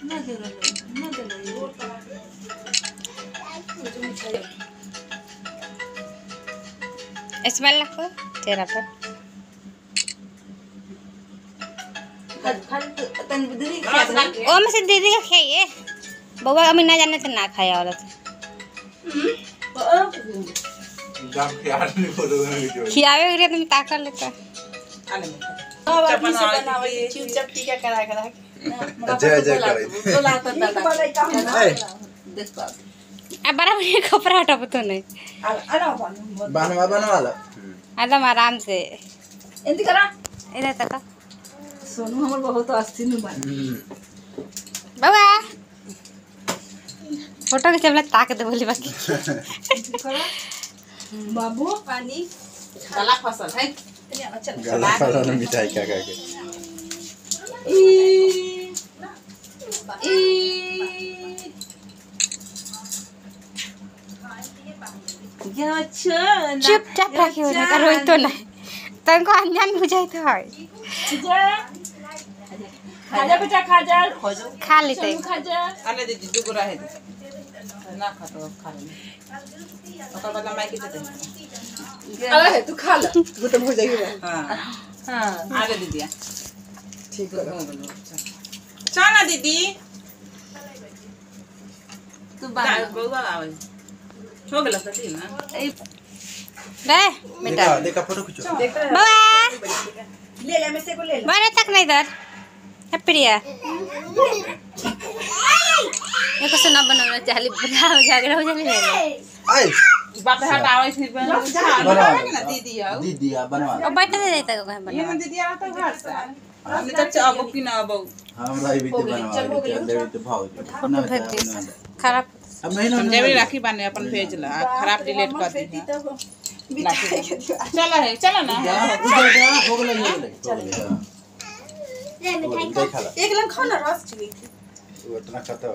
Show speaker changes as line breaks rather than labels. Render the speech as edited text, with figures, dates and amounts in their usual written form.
ना दे
स्मेल रखो चेहरा पर ओ में से दीदी का खाइए बउआ अम्मी ना जाने तो ना खाया औरत खियावे रे तुम ताकत लेता
चुपचाप टीका करा करा
जय जय करे
अब बड़ा बड़ा कपड़ा हटा तो नहीं
बनवा लो
एकदम आराम से
एंती करा
इधर तक
सोनू हमर बहुत अस्थिर नु बन
बाबा फोटो के चमला ताक दे बोली बाकी
बाबू पानी गला फसल है
गला फसाना मिठाई खा खा के
चुपचाप रखी हो ना रोई तो नहीं तनको अनजान बुझाई तो है
खाजा बेटा खाजा
खा लेते
खाजा
आले दीदी दुगो रहे ना खा तो खा ले ओकर बाद माई के देते
अरे तू खा ले वो तो हो जाएगी
हां
हां
आले दीदी
ठीक है
चल ना दीदी
तू बाहर
बउआ आवे हो गेला सती ना
रे बेटा
देखा फोटो खींचो
बाबा
ले ले मैं से को ले ले
मारे तक नहीं इधर है प्रिया ये कुछ ना बनाना चाहली बना झगड़ा हो जाने ले
आई
बाप हटावे फिर बना ना दीदी आओ
दीदी आ बनवा
अब बैठ दे देता को
ये
बना
ना दीदी आ तो घर से हमने तो चाबो की ना अब
हमरा भी तो बनवा दे तो भाव
फोटो भेज दे खराब
अब नहीं ना
हम जेबी राखी बाने अपन भेज ला खराब डिलीट कर दी चल है चलो ना
हो गले
एक लन खाना रस चाहिए
वो इतना खाता